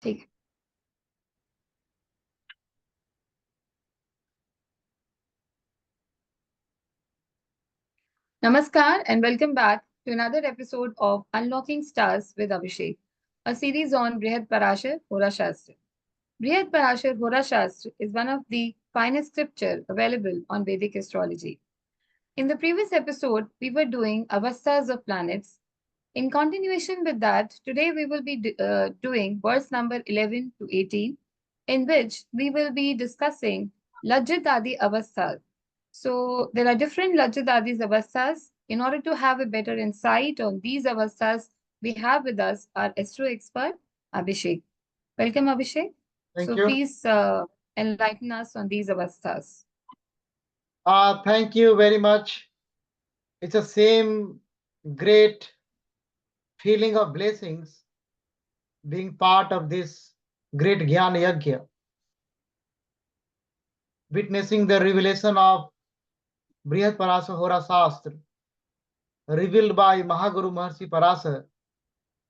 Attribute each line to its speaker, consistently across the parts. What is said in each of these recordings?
Speaker 1: ठीक है। Namaskar and welcome back to another episode of Unlocking Stars with Abhishek, a series on Brihat Parashar Hora Shastra. Brihat Parashar Hora Shastra is one of the finest scripture available on Vedic astrology. In the previous episode, we were doing Avasthas of planets. In continuation with that, today we will be doing verse number 11 to 18, in which we will be discussing LajjitAadi Avasthas. So there are different LajjitAadi's Avasthas. In order to have a better insight on these Avasthas, we have with us our astro expert, Abhishek. Welcome, Abhishek.
Speaker 2: Thank
Speaker 1: So
Speaker 2: you.
Speaker 1: please enlighten us on these Avasthas.
Speaker 2: Thank you very much. It's the same great feeling of blessings being part of this great Gyan Yajna, witnessing the revelation of Brihat Parashar Hora Shastra, revealed by Mahaguru Maharshi Parashar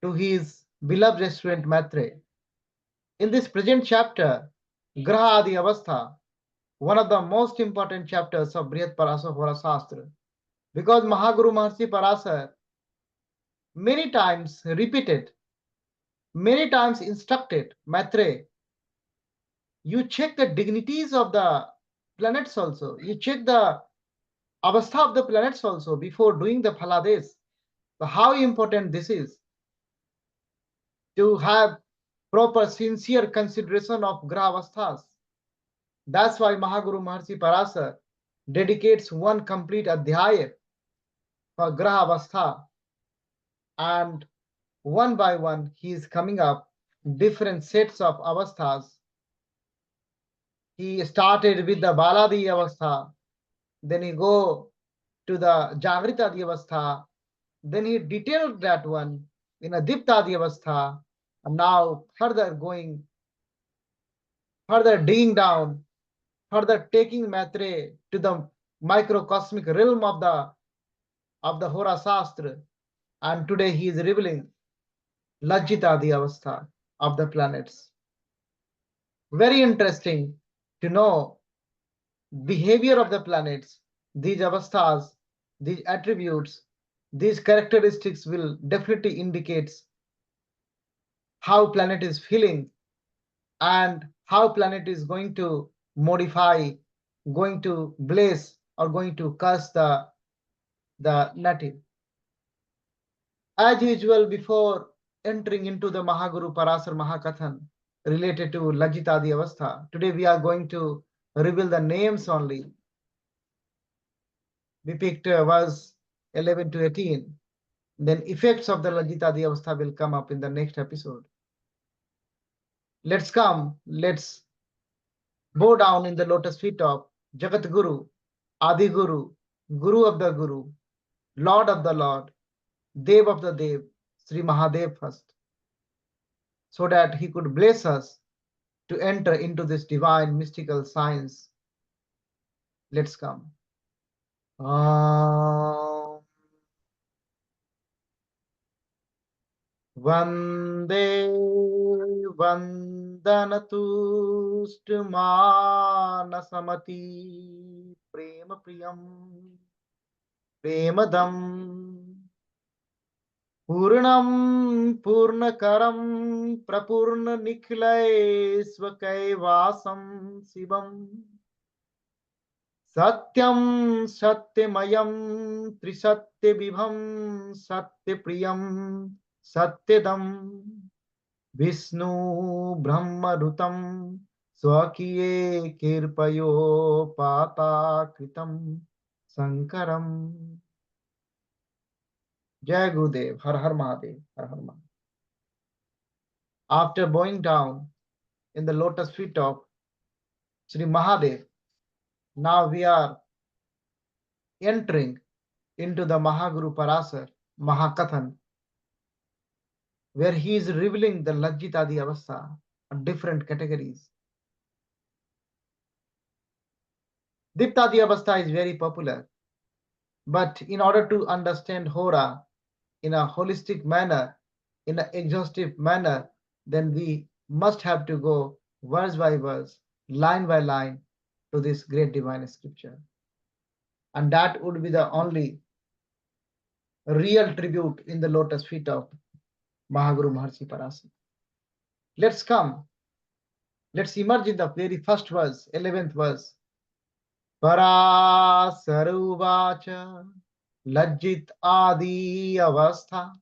Speaker 2: to his beloved student Maitre. In this present chapter, Graha Adi Avastha, one of the most important chapters of Brihat Parashar Hora Shastra, because Mahaguru Maharshi Parashar many times repeated, many times instructed Maitre, you check the dignities of the planets also. You check the avastha of the planets also before doing the phalades. So how important this is to have proper sincere consideration of graha avasthas. That's why Mahaguru Maharshi Parashar dedicates one complete adhyaya for graha avastha, and one by one he is coming up different sets of avasthas. He started with the baladi avastha, then he go to the Jagrita Avastha, then he detailed that one in a Dipta Avastha, and now further digging down, further taking Maitre to the microcosmic realm of the Hora Shastra, and today he is revealing LajjitAadi Avastha of the planets. Very interesting to know behavior of the planets, these avasthas, these attributes, these characteristics will definitely indicate how planet is feeling and how planet is going to modify, going to bless or going to curse the native. As usual, before entering into the Mahaguru Parasar Mahakathan related to LajjitAadi Avastha, today we are going to reveal the names only. We picked verse 11 to 18. Then effects of the LajjitAadi Avastha will come up in the next episode. Let's bow down in the lotus feet of Jagat Guru, Adi Guru, Guru of the Guru, Lord of the Lord, Dev of the Dev, Sri Mahadev first, so that he could bless us to enter into this divine mystical science. Let's come. Vande Vandanatustumanasamati Prema Priyam Premadam Purnam Purnakaram Prapurna Nikhilai Svakaivasam Sivam Satyam Satyamayam Trisatya Vibham Satya Priyam Satyadam Vishnu Brahmarutam Swakiye Kirpayo Pata Kritam Sankaram. Jai Gurudev, Har Har Mahadev, Har Har Mahadev. After bowing down in the lotus feet of Sri Mahadev, now we are entering into the Mahaguru Parasar Mahakathan, where he is revealing the LajjitAadi Avastha of different categories. Diptadi Avastha is very popular, but in order to understand Hora in a holistic manner, in an exhaustive manner, then we must have to go verse by verse, line by line to this great divine scripture. And that would be the only real tribute in the lotus feet of Mahaguru Maharshi Parasara. Let's come. Let's emerge in the very first verse, 11th verse. Parasaruvacha Lajjit Adi Avastha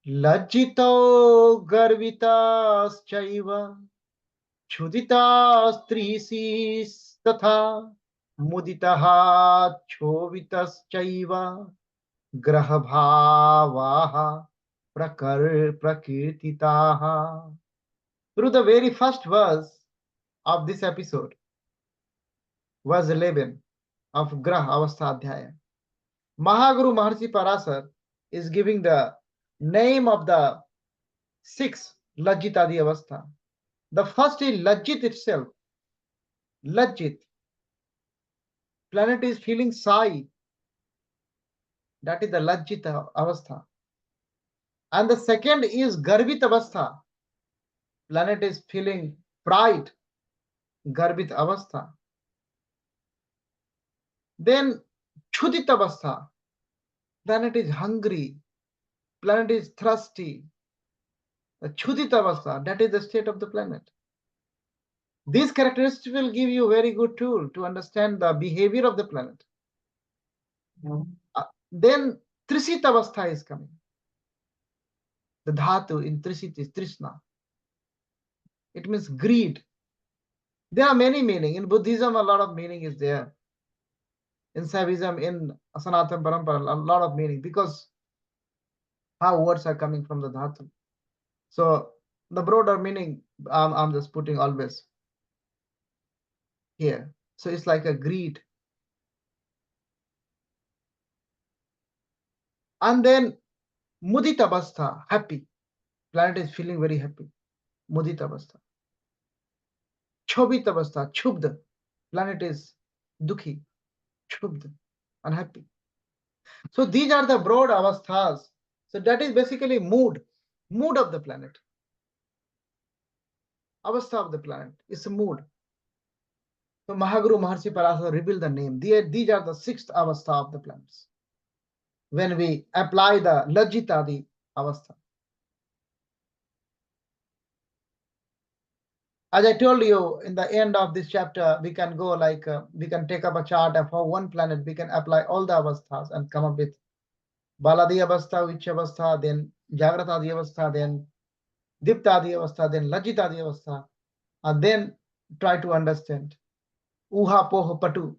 Speaker 2: Lajjito Garvitas Chuditas Trisis Tatha Muditaha Chovitas Chaiva Grahabhavaha Prakirtitaha. Through the very first verse of this episode, verse 11 of Grah Avastha Adhyaya, Mahaguru Maharshi Parasar is giving the name of the six LajjitAadi Avastha. The first is Lajjit itself. Lajjit. Planet is feeling sigh. That is the Lajjit Avastha. And the second is Garvit Avastha. Planet is feeling pride. Garvit Avastha. Then Chudit Avastha. Planet is hungry. Planet is thirsty. The Chudit Avastha, that is the state of the planet. These characteristics will give you a very good tool to understand the behavior of the planet. Then Trisit Avastha is coming. The dhatu in Trisit is Trishna. It means greed. There are many meanings. In Buddhism, a lot of meaning is there. In Saivism, in Sanatana Parampara, a lot of meaning because how words are coming from the dhatu. So the broader meaning, I'm just putting always here. So it's like a greed. And then Mudita Avastha, happy. Planet is feeling very happy. Mudita Avastha. Chobit Avastha, Chubd. Planet is dukhi, Chubd, unhappy. So these are the broad avasthas. So that is basically mood of the planet. Avastha of the planet is a mood. So Mahaguru Maharshi Parasara revealed the name. These are the sixth avastha of the planets. When we apply the LajjitAadi avastha. As I told you in the end of this chapter, we can go like, we can take up a chart of how one planet, we can apply all the avasthas and come up with Baladi avastha, Vichya avastha, then Jagratadi avastha, then Diptadi avastha, then LajjitAadi avastha, and then try to understand Uha Poho Patu.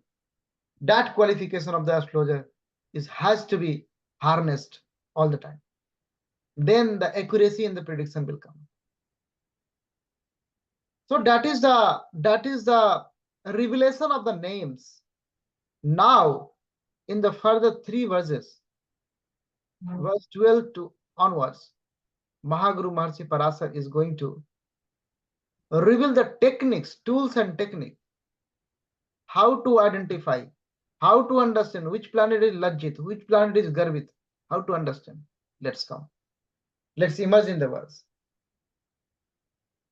Speaker 2: That qualification of the astrologer has to be harnessed all the time. Then the accuracy in the prediction will come. So that is the revelation of the names. Now, in the further three verses, verse 12 to onwards, Mahaguru Maharshi Parasar is going to reveal the techniques, tools and techniques, how to identify, how to understand which planet is Lajjit, which planet is Garvit, how to understand. Let's come. Let's imagine the verse.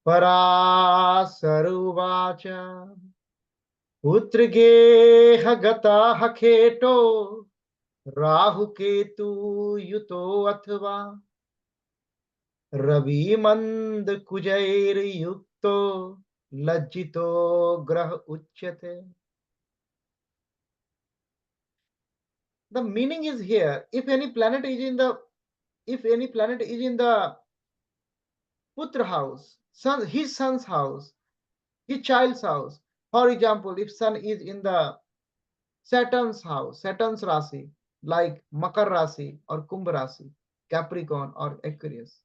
Speaker 2: Parasaruvacha Utrigeha gata kheto Rahu ketu yuto athva Ravi mand kujair yukto Lajjito grah uchyate. The meaning is here, if any planet is in the Putra house, his son's house, his child's house. For example, if sun is in the Saturn's house, Saturn's Rasi, like Makar Rasi or Kumbh Rasi, Capricorn or Aquarius,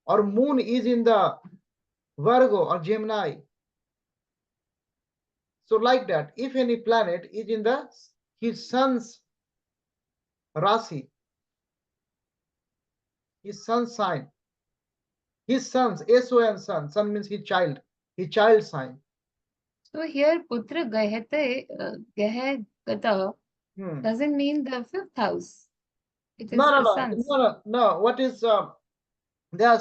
Speaker 2: or moon is in the Virgo or Gemini. So like that, if any planet is in his son's Rasi, his son's sign, his son's SON son means his child sign.
Speaker 1: So here Putra Gahate Gahagata doesn't mean the fifth house. It is the son's.
Speaker 2: No. What is there are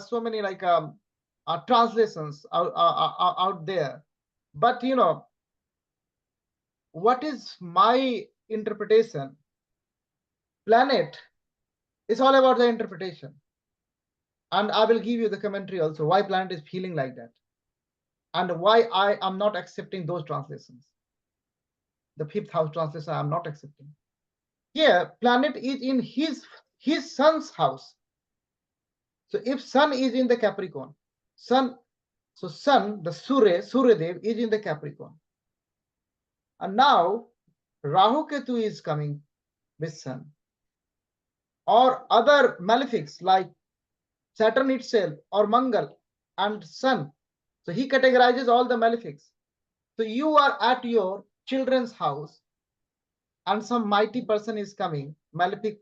Speaker 2: so many like translations out there, but what is my interpretation? Planet is all about the interpretation, and I will give you the commentary also why planet is feeling like that and why I am not accepting those translations. The fifth house translation I am not accepting. Here planet is in his son's house. So if sun is in the Capricorn, sun, so sun, the Suryadev is in the Capricorn. And now Rahu Ketu is coming with sun. Or other malefics like Saturn itself or Mangal and sun. So he categorizes all the malefics. So you are at your children's house and some mighty person is coming, malefic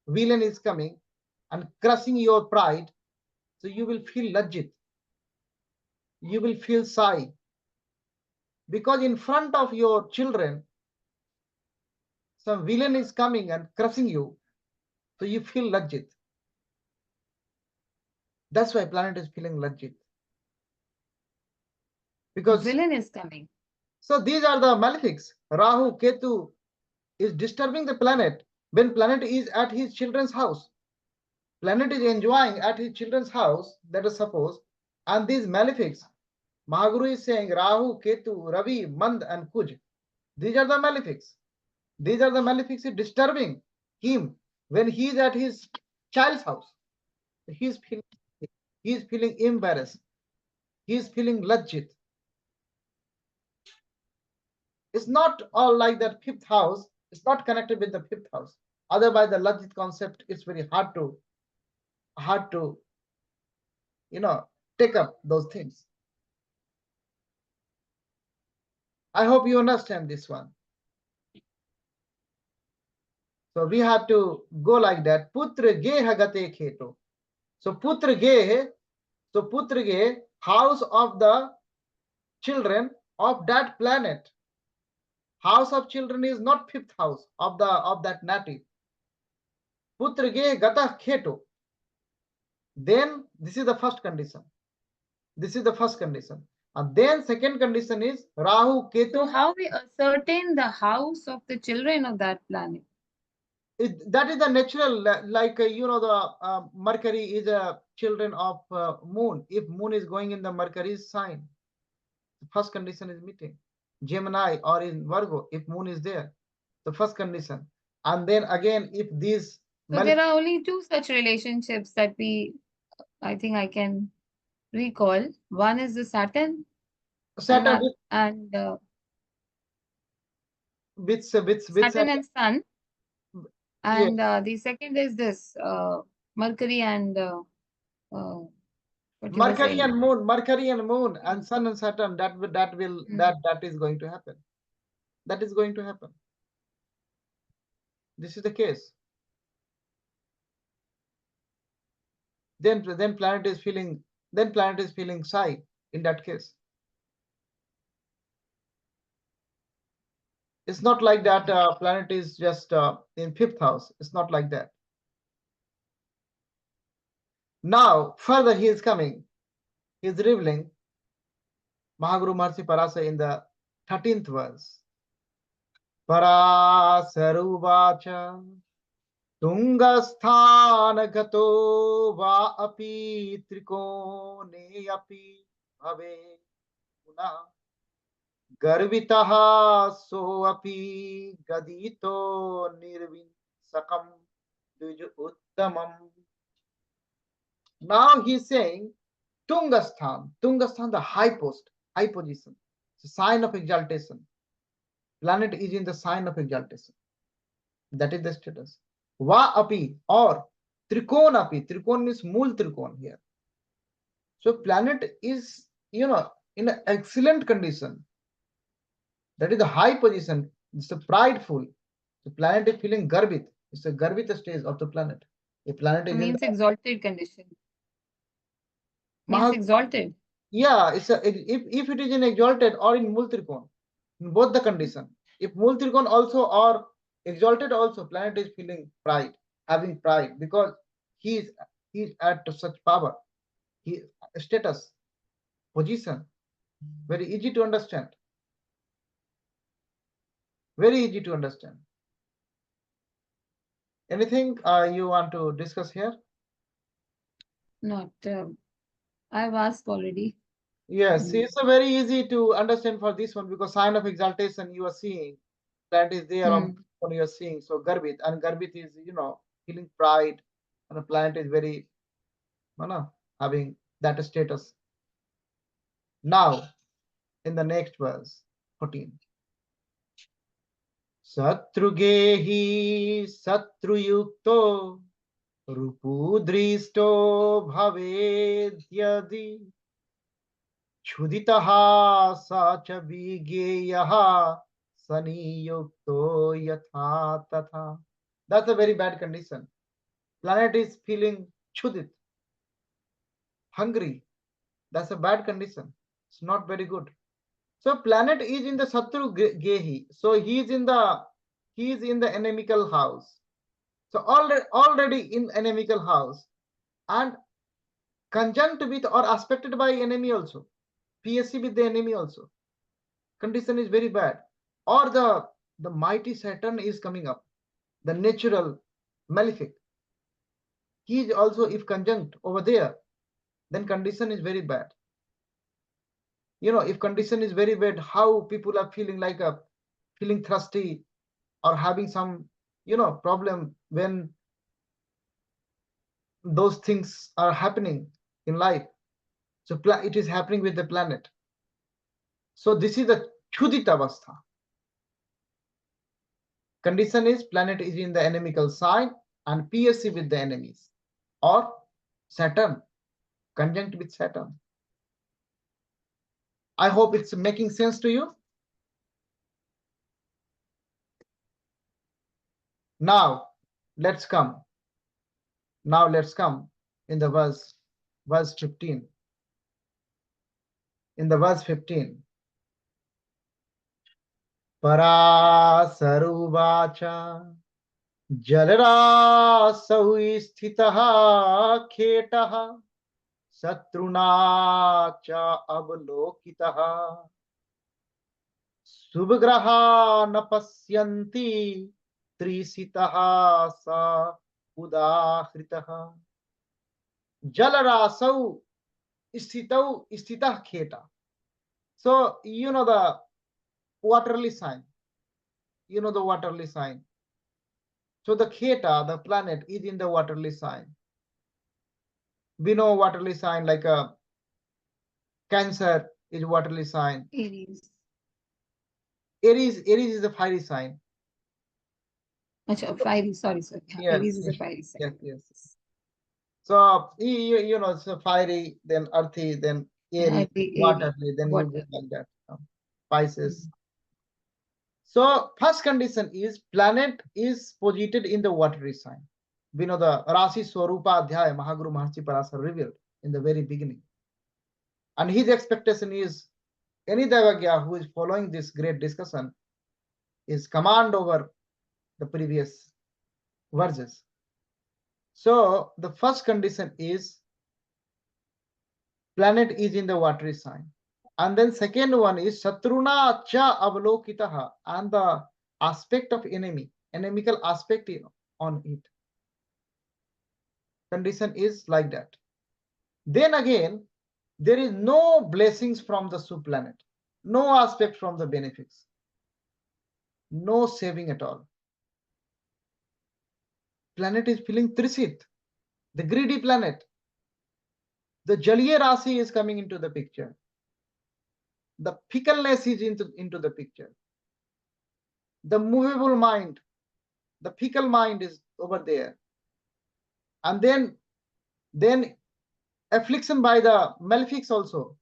Speaker 2: villain is coming and crushing your pride. So you will feel Lajjit. You will feel sigh. Because in front of your children, some villain is coming and crushing you. So you feel Lajjit. That's why planet is feeling Lajjit. Because
Speaker 1: Villain is coming.
Speaker 2: so these are the malefics. Rahu, Ketu is disturbing the planet when planet is at his children's house. Planet is enjoying at his children's house, let us suppose, and these malefics, Mahaguru is saying Rahu, Ketu, Ravi, Mand, and Kuj. These are the malefics. These are the malefics disturbing him when he is at his child's house. He is feeling embarrassed. He is feeling Lajjit. It's not all like that fifth house. It's not connected with the fifth house. Otherwise, the Lajjit concept is very hard to take up those things. I hope you understand this one. So we have to go like that. Putra ge hagate kheto. So putra ge, house of the children of that planet. House of children is not fifth house of that native. Putra ge gata kheto. Then this is the first condition. This is the first condition. And then second condition is Rahu Ketu.
Speaker 1: So how we ascertain the house of the children of that planet?
Speaker 2: That is the natural, like the Mercury is a children of moon. If moon is going in the Mercury's sign, the first condition is meeting. Gemini or in Virgo, if moon is there, the first condition. And then again, if these
Speaker 1: So there are only two such relationships that I think I can recall. One is the Saturn
Speaker 2: Saturn
Speaker 1: and
Speaker 2: with
Speaker 1: Saturn and Sun,
Speaker 2: yes,
Speaker 1: and the second is this Mercury and what you were
Speaker 2: Mercury
Speaker 1: saying.
Speaker 2: and moon and Sun and Saturn. That is going to happen. That is going to happen. This is the case. Then planet is feeling shy in that case. It's not like that planet is just in fifth house. It's not like that. Now further he is coming. He is revealing Mahaguru Maharshi Parasa in the 13th verse. Parasaruvacha Tungasthana gato va api trikone api bhave puna garvitaha so api gadito nirvinsakam duj uttamam. Now he is saying Tungasthana, the high post, high position. It's a sign of exaltation. Planet is in the sign of exaltation. That is the status. Va api or Trikon api. Trikon means Mool Trikon here. So planet is, in an excellent condition. That is the high position. It's a prideful. The planet is feeling garbit. It's a garbit stage of the planet. The planet is
Speaker 1: means exalted condition.
Speaker 2: Means
Speaker 1: exalted.
Speaker 2: Yeah, it's if it is in exalted or in Mool Trikon, in both the condition. If Mool Trikon also or exalted also, planet is feeling pride, having pride because he is He at such power, he status, position, very easy to understand. Very easy to understand. Anything you want to discuss here?
Speaker 1: Not. I've asked already.
Speaker 2: Yes, it's a very easy to understand for this one because sign of exaltation you are seeing, that is there on when you are seeing. So Garbit, and Garbit is, feeling pride, and the planet is very, having that status. Now, in the next verse, 14. Satrugehi satruyukto rupudristo bhavedyadi क्षुदितः स च विज्ञेयः संयुक्तो यथा तथा. That's a very bad condition. Planet is feeling chudit, hungry. That's a bad condition. It's not very good. So planet is in the Satru Gehi. So he is in the enemical house. So already in enemical house and conjunct with or aspected by enemy also. PSC with the enemy also. Condition is very bad. Or the mighty Saturn is coming up, the natural malefic. He is also, if conjunct over there, then condition is very bad. If condition is very bad, how people are feeling like feeling thirsty or having some, problem when those things are happening in life. So it is happening with the planet. So this is the Chudit Avastha. Condition is planet is in the enemical sign and PSC with the enemies, or Saturn, conjunct with Saturn. I hope it's making sense to you. Now let's come in the verse 15. In the verse 15, Parasaruvacha Jalarasau sthitah khetah Satruna cha avalokitah Subgraha na pasyanti Trisitah sa udahritah Jalarasau sthitah kheta. So the waterly sign. The waterly sign. So the Kheta, the planet, is in the waterly sign. We know waterly sign like a Cancer is waterly sign.
Speaker 1: Aries.
Speaker 2: Aries is a fiery sign.
Speaker 1: Achha, fiery. Sorry.
Speaker 2: Yes,
Speaker 1: Aries is a fiery sign.
Speaker 2: yes. So it's a fiery, then earthy, then airy, watery, then you go like that. Pisces. So first condition is planet is posited in the watery sign. We know the Rasi Swarupa Adhyaya Mahaguru Maharshi Parashara revealed in the very beginning. And his expectation is any Devagya who is following this great discussion is command over the previous verses. So the first condition is planet is in the watery sign. And then second one is Satruna cha avalokitaha, and the aspect of enemical aspect on it. Condition is like that. Then again, there is no blessings from the subplanet, no aspect from the benefics, no saving at all. Planet is feeling trisit, the greedy planet. The Jaliya Rasi is coming into the picture. The fickleness is into the picture. The movable mind, the fickle mind is over there. And then affliction by the malefics also.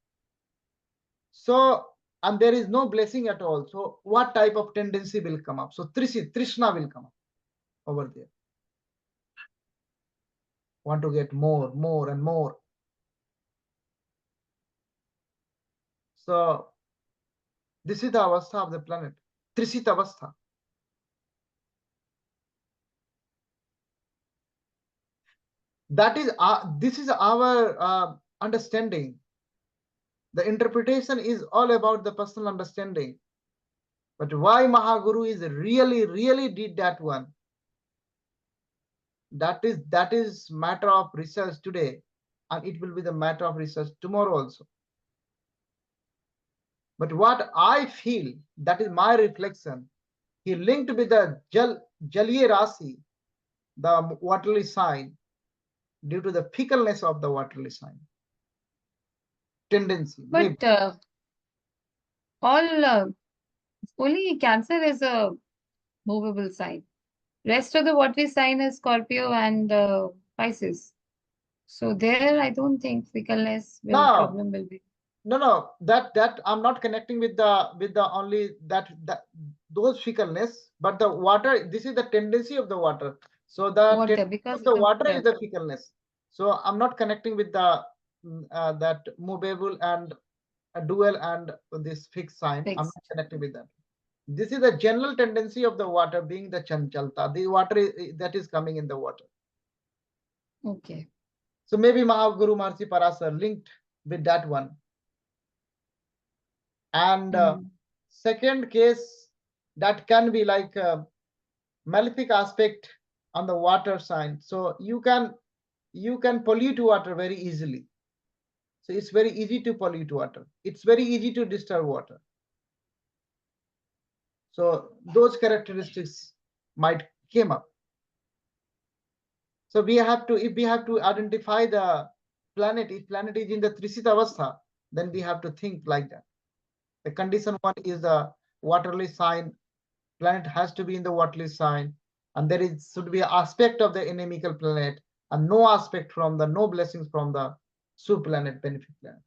Speaker 2: So, and there is no blessing at all. So what type of tendency will come up? So Trishna will come up over there. Want to get more and more. So this is the avastha of the planet, Trisit avastha. That is this is our understanding. The interpretation is all about the personal understanding. But why Mahaguru is really did that one? That is matter of research today, and it will be the matter of research tomorrow also. But what I feel, that is my reflection, he linked with the Jaliye Rasi, the watery sign, due to the fickleness of the watery sign. Tendency.
Speaker 1: But only Cancer is a movable sign. Rest of the watery sign is Scorpio and Pisces. So there, I don't think fickleness problem will be.
Speaker 2: No, that I'm not connecting with the only that those fickleness, but the water. This is the tendency of the water. So the
Speaker 1: Water,
Speaker 2: tendency
Speaker 1: because
Speaker 2: of the water
Speaker 1: water.
Speaker 2: is the fickleness. So I'm not connecting with the that movable and dual and this fixed sign. I'm not connecting with that. This is the general tendency of the water being the chanchalta. The water that is coming in the water.
Speaker 1: Okay.
Speaker 2: So maybe Mahaguru Maharishi Parasar linked with that one. And second case, that can be like a malefic aspect on the water sign. So you can pollute water very easily. So it's very easy to pollute water. It's very easy to disturb water. So those characteristics might came up. So we have to, if we have to identify the planet, if planet is in the Trisita Avastha, then we have to think like that. The condition one is the waterly sign. Planet has to be in the waterly sign, and there should be an aspect of the inimical planet, and no aspect from the no blessings from the planet, benefic planet.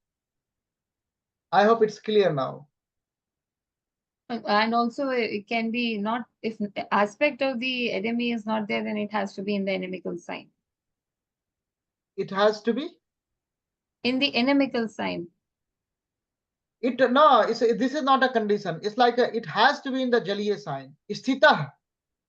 Speaker 2: I hope it's clear now.
Speaker 1: And also it can be not, if aspect of the enemy is not there, then it has to be in the inimical sign.
Speaker 2: It has to be
Speaker 1: in the inimical sign.
Speaker 2: This is not a condition. It's like it has to be in the Jaliya sign. Sthita.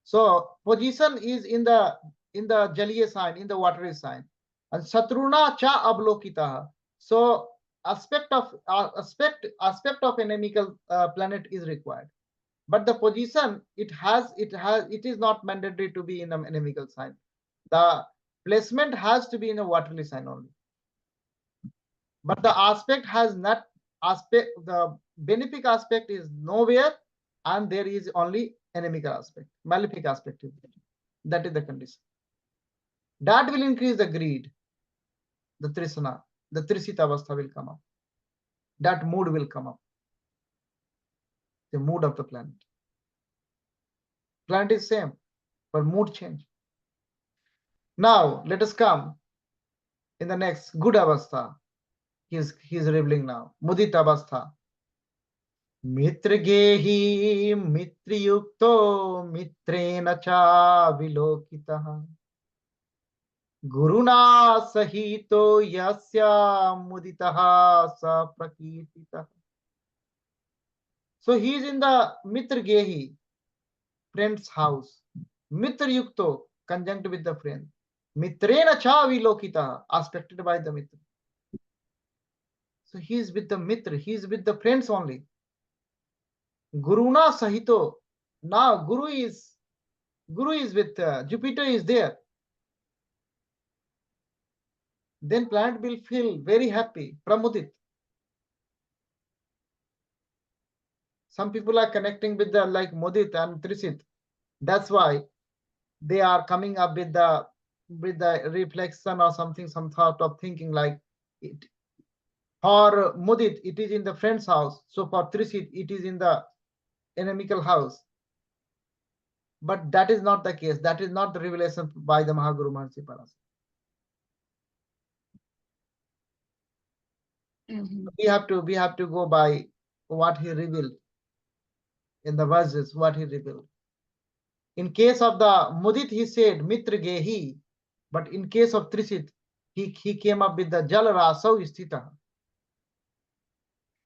Speaker 2: So position is in the Jaliya sign, in the watery sign. And Satruna cha ablokita. So aspect of inimical planet is required. But the position it is not mandatory to be in an inimical sign. The placement has to be in a watery sign only. But the aspect has not the benefic aspect is nowhere, and there is only inimical aspect, malefic aspect. That is the condition. That will increase the greed, the trisana, the trisita avastha will come up. That mood will come up. The mood of the planet. Planet is same, but mood change. Now let us come in the next good avastha. He is revealing now. Mudita avastha. मित्र गेहि मित्रयुक्तो मित्रेण च विलोकितः गुरुना सहितो यस्य मुदितः स प्रकीर्तितः. So he is in the mitra gehi, friend's house. Mitra yukto, conjunct with the friend. Mitrena cha vilokitah, aspected by the mitra. So he is with the mitra, he is with the friends only. Guruna Sahito. Now Guru is with Jupiter is there. Then planet will feel very happy, pramudit. Some people are connecting with the like Mudit and Trisit. That's why they are coming up with the reflection or something, some thought of thinking like it. For Mudit, it is in the friend's house. So for Trisit, it is in the inimical house. But that is not the case. That is not the revelation by the Mahaguru Maharishi Parasara. We have to go by what he revealed in the verses, what he revealed. In case of the Mudit, he said Mitra Gehi, but in case of Trisit, he came up with the Jal Rasau Sthita.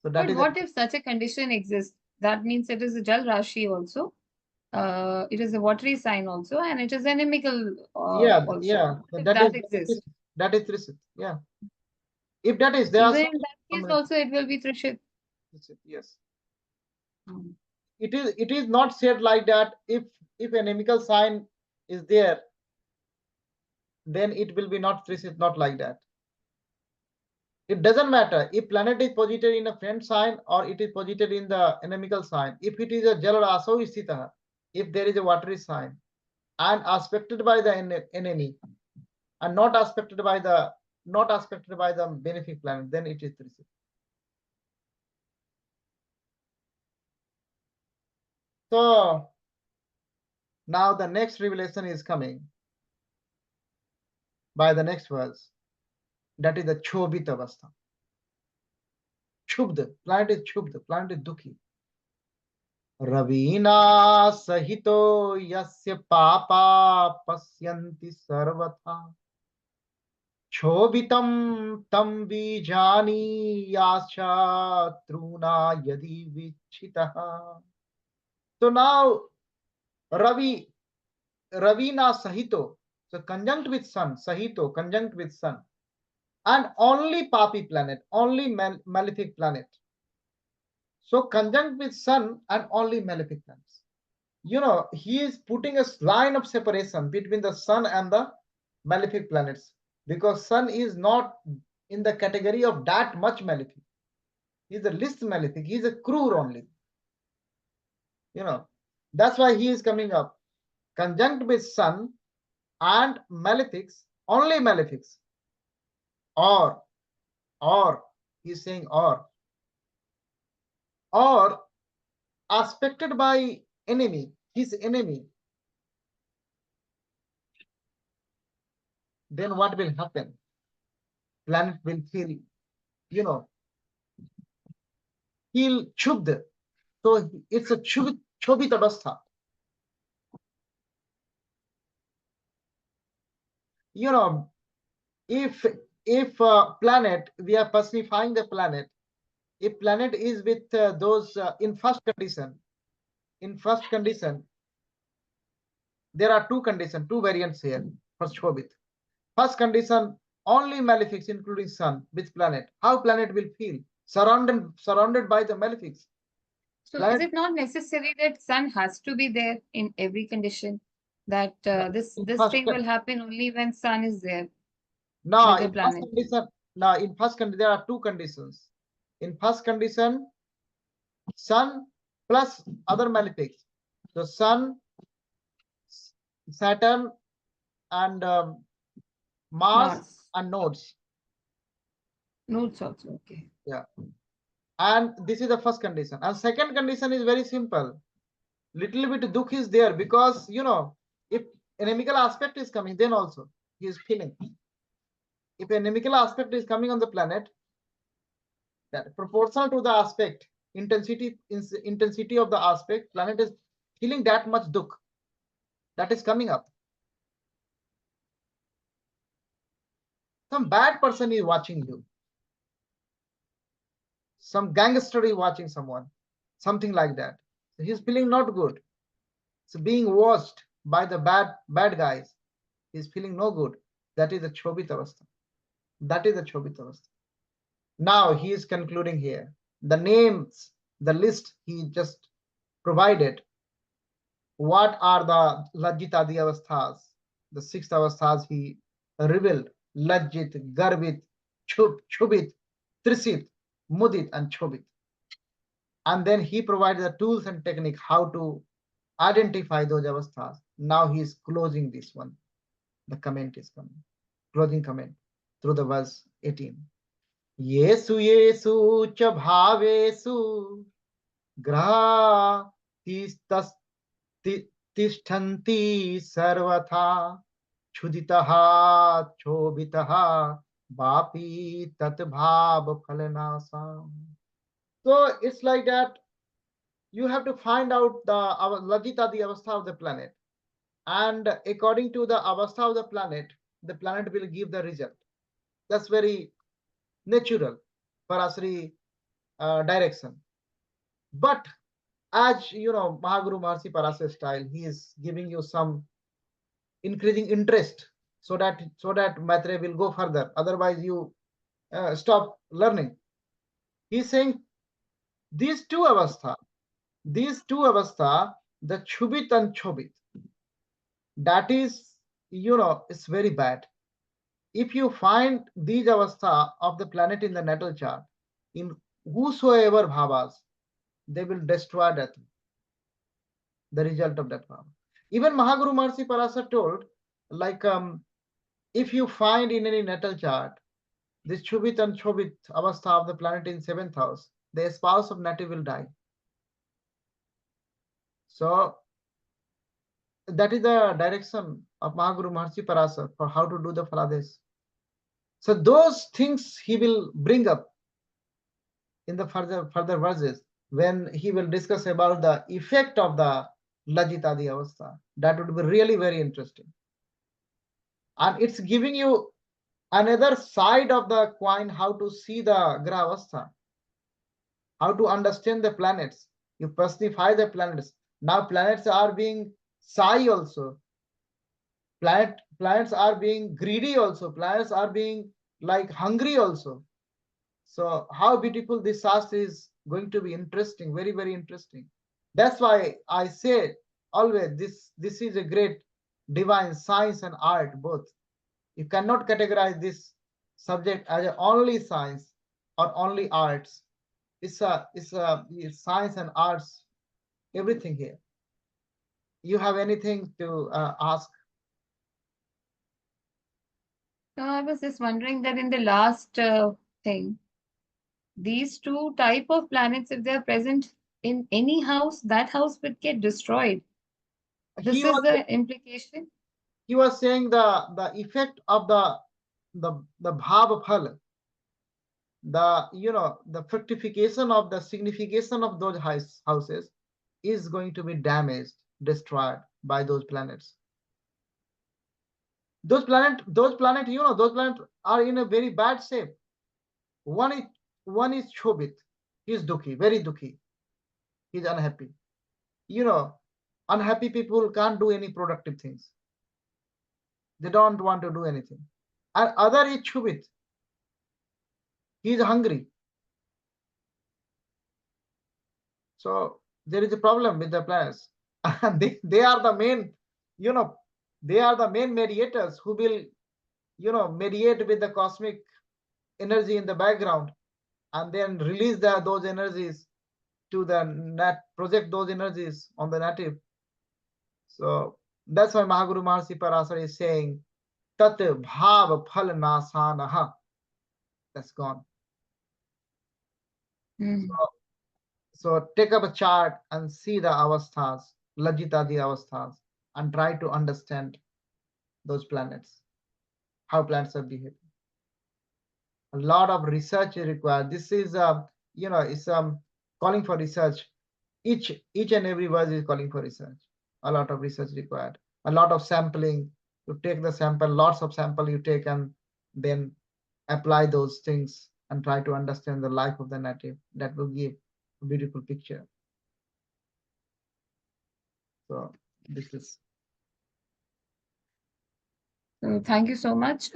Speaker 2: So that
Speaker 1: but what if such a condition exists? That means it is a Jal Rashi also. It is a watery sign also, and it is inimical also.
Speaker 2: Yeah.
Speaker 1: That exists.
Speaker 2: That is Trishit. Yeah. If that is, there are
Speaker 1: Even
Speaker 2: some.
Speaker 1: in that case also it will be Trishit.
Speaker 2: Yes.
Speaker 1: Mm.
Speaker 2: It is not said like that. If an inimical sign is there, then it will be not Trishit, not like that. It doesn't matter if planet is posited in a friend sign or it is posited in the inimical sign. If it is a Jala Raso Isthita, if there is a watery sign and aspected by the enemy and not aspected by the benefic planet, then it is Trishit. So now the next revelation is coming by the next verse. That is the Chobit Avastha. Chubd, planet is Chubd, planet is Dukhi. Raveena सहितो यस्य पापा पश्यन्ति सर्वथा क्षोभितं तं बीजानि याश्चात्रूणा यदि विच्छितः. So now Ravina Sahito, so conjunct with Sun, Sahito conjunct with Sun, and only Papi planet, only malefic planet. So conjunct with Sun and only malefic planets. He is putting a line of separation between the Sun and the malefic planets, because Sun is not in the category of that much malefic. He's the least malefic. He's a cruel only. That's why he is coming up conjunct with Sun and malefics, only malefics, or he's saying or aspected by enemy, his enemy. Then what will happen? Planet will feel, he'll chubd. So it's a chobit avastha. If planet, we are personifying the planet. If planet is with those in first condition, there are two conditions, two variants here for chobit. First condition, only malefics, including Sun, with planet. How planet will feel? Surrounded by the malefics.
Speaker 1: So
Speaker 2: Planet,
Speaker 1: is it not necessary that Sun has to be there in every condition? That this thing will happen only when Sun is there
Speaker 2: no,
Speaker 1: with the planet.
Speaker 2: in first condition, there are two conditions. In first condition, Sun plus other malefics. So Sun, Saturn, and Mars and nodes.
Speaker 1: Nodes also, okay.
Speaker 2: Yeah. And this is the first condition. And second condition is very simple. Little bit dukh is there, because if an inimical aspect is coming, then also he is feeling. If an inimical aspect is coming on the planet, that proportional to the aspect, intensity of the aspect, planet is feeling that much dukh that is coming up. Some bad person is watching you. Some gangster is watching someone. Something like that. So he's feeling not good. So being watched by the bad guys. He's feeling no good. That is the Chobit Avastha. That is the Chobit Avastha. Now he is concluding here. The names, the list he just provided. What are the LajjitAadi Avasthas? The 6 Avasthas he revealed. Lajjit, Garbit, Chubit, Trisit, Mudit, and Chobit. And then he provided the tools and technique how to identify those avasthas. Now he is closing this one. The comment is coming. Closing comment through the verse 18. Yesu Yesu cha bhavesu graha tishtanti sarvatha chuditaha chobitaha vapi tat bhav phalanasa. So it's like that. You have to find out the LajjitAadi avastha of the planet. And according to the avastha of the planet will give the result. That's very natural, Parashari direction. But as Mahaguru Maharshi Parashar style, he is giving you some increasing interest so that Maitre will go further. Otherwise, you stop learning. He's saying these two avastha, the chubit and chobit, that is, it's very bad. If you find these avastha of the planet in the natal chart, in whosoever bhavas, they will destroy that, the result of that bhava. Even Mahaguru Maharishi Parasar told, like, if you find in any natal chart this Chubit and Chobit avastha of the planet in 7th house, the spouse of native will die. So that is the direction of Mahaguru Maharishi Parasar for how to do the Falades. So those things he will bring up in the further verses when he will discuss about the effect of the LajjitAadi avastha. That would be really very interesting. And it's giving you another side of the coin, how to see the Graha avastha, how to understand the planets. You personify the planets. Now planets are being shy also. Planets are being greedy also. Planets are being like hungry also. So how beautiful this Shastra is going to be interesting, very, very interesting. That's why I say always this is a great divine science and art both. You cannot categorize this subject as only science or only arts. It's science and arts, everything here. You have anything to ask?
Speaker 1: So I was just wondering that in the last thing, these two type of planets, if they are present in any house, that house would get destroyed.
Speaker 2: He
Speaker 1: This is
Speaker 2: was
Speaker 1: the implication.
Speaker 2: he was saying the effect of the bhava phal, the fructification of the signification of those houses is going to be damaged, destroyed by those planets. Those planets, those planets are in a very bad shape. One is Chobit. He's dukhi, very dukhi. He's unhappy. Unhappy people can't do any productive things. They don't want to do anything. And other is Chubit. He's hungry. So there is a problem with the planets. And they are the main, they are the main mediators who will, mediate with the cosmic energy in the background and then release those energies to the net, project those energies on the native. So that's why Mahaguru Maharishi Parasar is saying, Tat bhav phal nasanaha. That's gone. So take up a chart and see the avasthas, LajjitAadi avasthas, and try to understand those planets, how planets are behaving. A lot of research is required. This is, it's calling for research. Each and every verse is calling for research. A lot of research required. A lot of sampling. You take the sample, lots of sample you take, and then apply those things and try to understand the life of the native. That will give a beautiful picture. So this is.
Speaker 1: So thank you so much.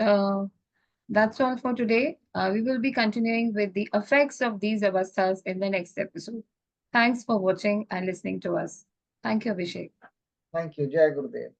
Speaker 1: That's all for today. We will be continuing with the effects of these avasthas in the next episode. Thanks for watching and listening to us. Thank you, Abhishek.
Speaker 2: Thank you. Jai Gurudev.